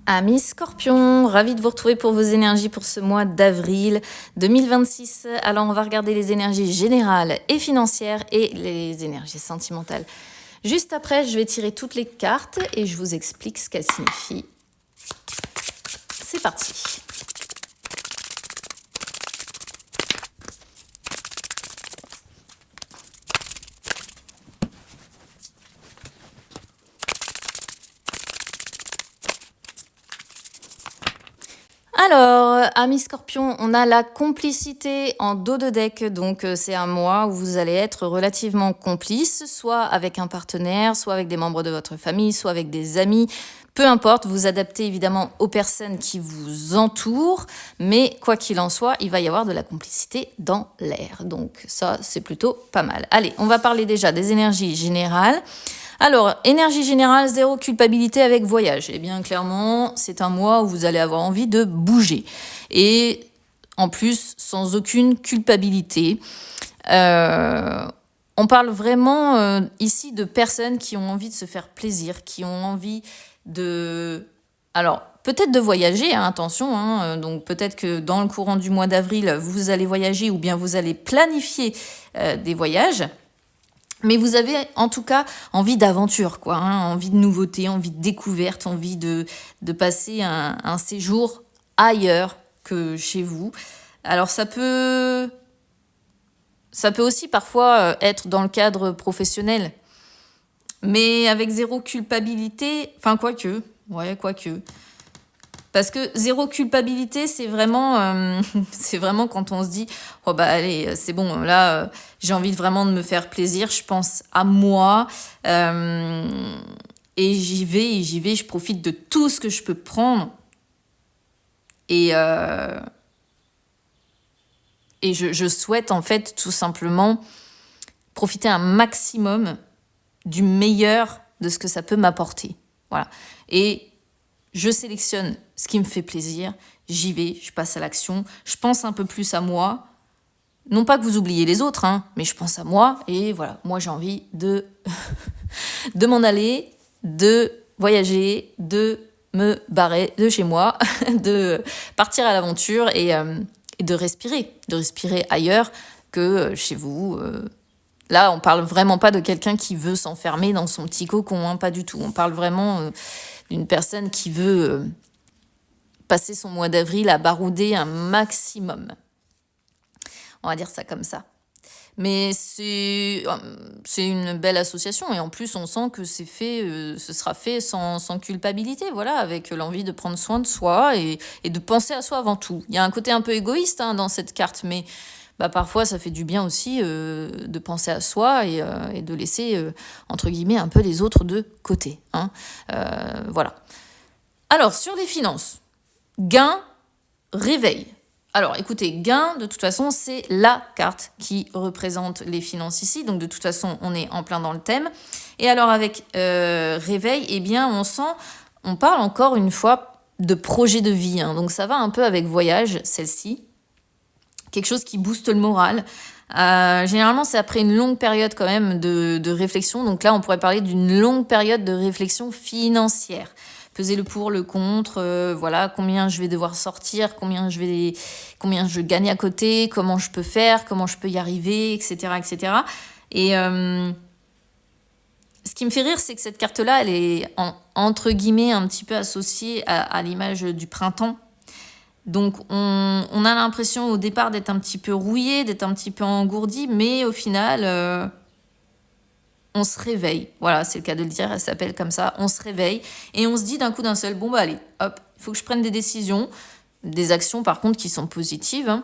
Amis Scorpion, ravi de vous retrouver pour vos énergies pour ce mois d'avril 2026. Alors on va regarder les énergies générales et financières et les énergies sentimentales. Juste après, je vais tirer toutes les cartes et je vous explique ce qu'elles signifient. C'est parti. Alors, amis Scorpion, on a la complicité en dos de deck, donc c'est un mois où vous allez être relativement complice, soit avec un partenaire, soit avec des membres de votre famille, soit avec des amis. Peu importe, vous adaptez évidemment aux personnes qui vous entourent, mais quoi qu'il en soit, il va y avoir de la complicité dans l'air. Donc ça, c'est plutôt pas mal. Allez, on va parler déjà des énergies générales. Alors, énergie générale, zéro culpabilité avec voyage. Eh bien, clairement, c'est un mois où vous allez avoir envie de bouger. Et en plus, sans aucune culpabilité. On parle vraiment ici de personnes qui ont envie de se faire plaisir, qui ont envie de... Alors, peut-être de voyager, hein, attention. Donc, peut-être que dans le courant du mois d'avril, vous allez voyager ou bien vous allez planifier des voyages. Mais vous avez en tout cas envie d'aventure, quoi, envie de nouveauté, envie de découverte, envie de passer un séjour ailleurs que chez vous. Alors ça peut aussi parfois être dans le cadre professionnel, mais avec zéro culpabilité, enfin quoique. Parce que zéro culpabilité, c'est vraiment quand on se dit « Oh bah allez, c'est bon, là, j'ai envie vraiment de me faire plaisir, je pense à moi. Et j'y vais, je profite de tout ce que je peux prendre. Et je souhaite en fait tout simplement profiter un maximum du meilleur de ce que ça peut m'apporter. Voilà. Et je sélectionne ce qui me fait plaisir, j'y vais, je passe à l'action, je pense un peu plus à moi. Non pas que vous oubliez les autres, mais je pense à moi et voilà, moi j'ai envie de, de m'en aller, de voyager, de me barrer de chez moi, de partir à l'aventure et de respirer ailleurs que chez vous. Là, on parle vraiment pas de quelqu'un qui veut s'enfermer dans son petit cocon, pas du tout. On parle vraiment d'une personne qui veut passer son mois d'avril à barouder un maximum. On va dire ça comme ça. Mais c'est une belle association et en plus on sent que ce sera fait sans culpabilité, voilà, avec l'envie de prendre soin de soi et de penser à soi avant tout. Il y a un côté un peu égoïste dans cette carte, mais parfois ça fait du bien aussi de penser à soi et de laisser entre guillemets un peu les autres de côté. Voilà. Alors sur les finances, gain, réveil. Alors, écoutez, gain, de toute façon, c'est la carte qui représente les finances ici. Donc, de toute façon, on est en plein dans le thème. Et alors, avec réveil, eh bien, on parle encore une fois de projet de vie. Donc, ça va un peu avec voyage, celle-ci. Quelque chose qui booste le moral. Généralement, c'est après une longue période quand même de réflexion. Donc là, on pourrait parler d'une longue période de réflexion financière. Peser le pour, le contre, voilà, combien je vais devoir sortir, combien je gagne à côté, comment je peux faire, comment je peux y arriver, etc. etc. Et ce qui me fait rire, c'est que cette carte-là, elle est entre guillemets un petit peu associée à l'image du printemps. Donc on a l'impression au départ d'être un petit peu rouillé, d'être un petit peu engourdi, mais au final... on se réveille, voilà, c'est le cas de le dire, elle s'appelle comme ça, on se réveille et on se dit d'un coup d'un seul, allez, hop, il faut que je prenne des décisions, des actions par contre qui sont positives,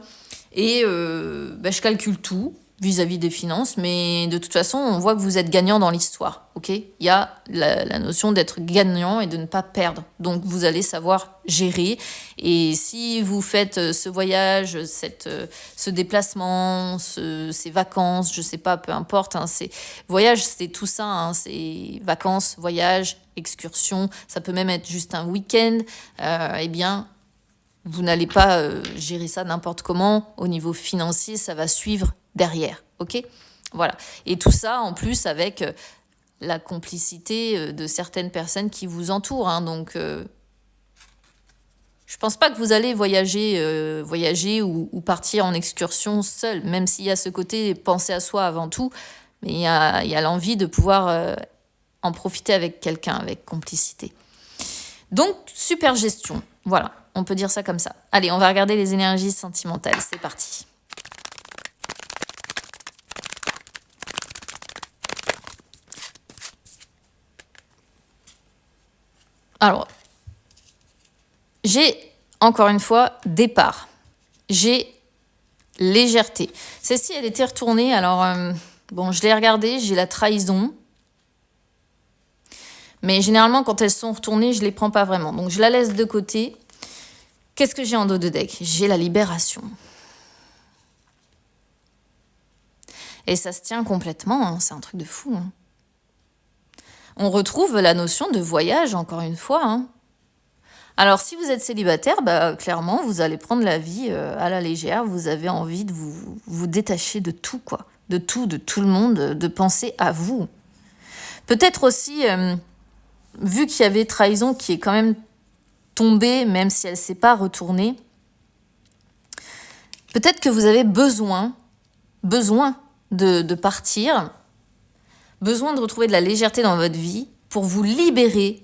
et je calcule tout vis-à-vis des finances, mais de toute façon, on voit que vous êtes gagnant dans l'histoire, ok ? Il y a la notion d'être gagnant et de ne pas perdre, donc vous allez savoir gérer, et si vous faites ce voyage, ce déplacement, ces vacances, je sais pas, peu importe, voyage, c'est tout ça, c'est vacances, voyage, excursion, ça peut même être juste un week-end, eh bien, vous n'allez pas gérer ça n'importe comment. Au niveau financier, ça va suivre derrière, ok ? Voilà. Et tout ça, en plus, avec la complicité de certaines personnes qui vous entourent. Donc, Je pense pas que vous allez voyager ou partir en excursion seul, même s'il y a ce côté penser à soi avant tout, mais il y a l'envie de pouvoir en profiter avec quelqu'un, avec complicité. Donc, super gestion. Voilà, on peut dire ça comme ça. Allez, on va regarder les énergies sentimentales. C'est parti. Alors, j'ai, encore une fois, départ. J'ai légèreté. Celle-ci, elle était retournée. Alors, bon, je l'ai regardée, j'ai la trahison. Mais généralement, quand elles sont retournées, je ne les prends pas vraiment. Donc, je la laisse de côté. Qu'est-ce que j'ai en dos de deck? J'ai la libération. Et ça se tient complètement, hein. C'est un truc de fou. Hein. On retrouve la notion de voyage, encore une fois. Hein. Alors, si vous êtes célibataire, bah, clairement, vous allez prendre la vie à la légère. Vous avez envie de vous détacher de tout, quoi. De tout le monde, de penser à vous. Peut-être aussi, vu qu'il y avait trahison qui est quand même tombée, même si elle ne s'est pas retournée, peut-être que vous avez besoin de partir, besoin de retrouver de la légèreté dans votre vie pour vous libérer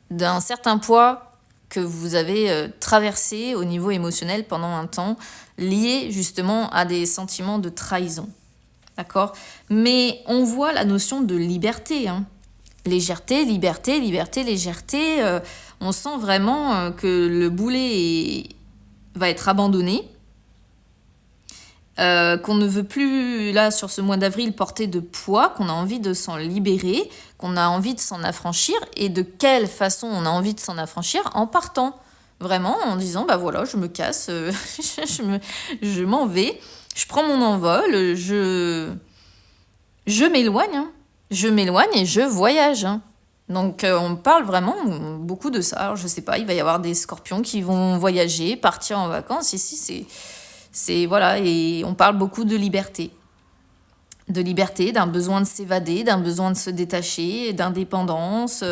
d'un certain poids que vous avez traversé au niveau émotionnel pendant un temps, lié justement à des sentiments de trahison. D'accord ? Mais on voit la notion de liberté. Hein. Légèreté, liberté, légèreté. On sent vraiment que le boulet va être abandonné. Qu'on ne veut plus, là, sur ce mois d'avril, porter de poids, qu'on a envie de s'en libérer, qu'on a envie de s'en affranchir. Et de quelle façon on a envie de s'en affranchir? En partant, vraiment, en disant, bah voilà, je me casse, je m'en vais, je prends mon envol, je m'éloigne, hein. Je m'éloigne et je voyage. Hein. Donc, on parle vraiment beaucoup de ça. Alors, je sais pas, il va y avoir des scorpions qui vont voyager, partir en vacances. Ici, voilà, et on parle beaucoup de liberté, d'un besoin de s'évader, d'un besoin de se détacher, d'indépendance.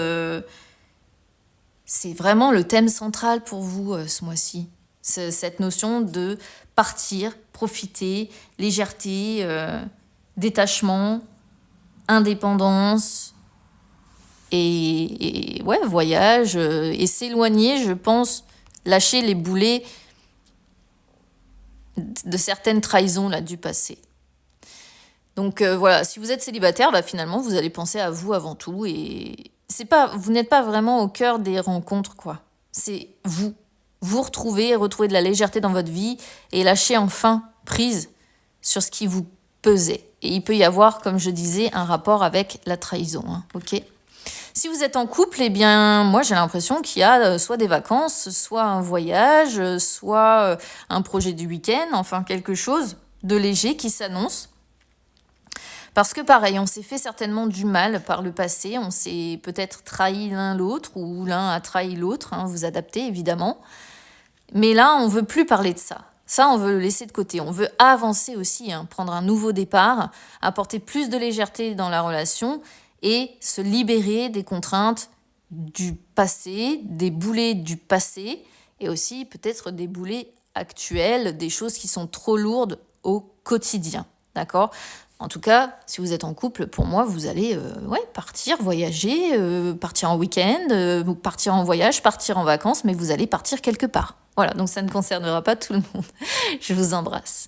C'est vraiment le thème central pour vous ce mois-ci. C'est cette notion de partir, profiter, légèreté, détachement, indépendance et ouais, voyage et s'éloigner, je pense, lâcher les boulets de certaines trahisons là, du passé. Donc voilà, si vous êtes célibataire, bah, finalement, vous allez penser à vous avant tout. Et vous n'êtes pas vraiment au cœur des rencontres, quoi. C'est vous. Vous retrouver de la légèreté dans votre vie et lâcher enfin prise sur ce qui vous pesait. Et il peut y avoir, comme je disais, un rapport avec la trahison. Hein, ok ? Si vous êtes en couple, eh bien, moi, j'ai l'impression qu'il y a soit des vacances, soit un voyage, soit un projet du week-end, enfin quelque chose de léger qui s'annonce. Parce que pareil, on s'est fait certainement du mal par le passé, on s'est peut-être trahi l'un l'autre, ou l'un a trahi l'autre, hein, vous adaptez évidemment. Mais là, on ne veut plus parler de ça. Ça, on veut le laisser de côté. On veut avancer aussi, hein, prendre un nouveau départ, apporter plus de légèreté dans la relation et se libérer des contraintes du passé, des boulets du passé et aussi peut-être des boulets actuels, des choses qui sont trop lourdes au quotidien. D'accord ? En tout cas, si vous êtes en couple, pour moi, vous allez partir, voyager, partir en week-end, partir en voyage, partir en vacances, mais vous allez partir quelque part. Voilà, donc ça ne concernera pas tout le monde. Je vous embrasse.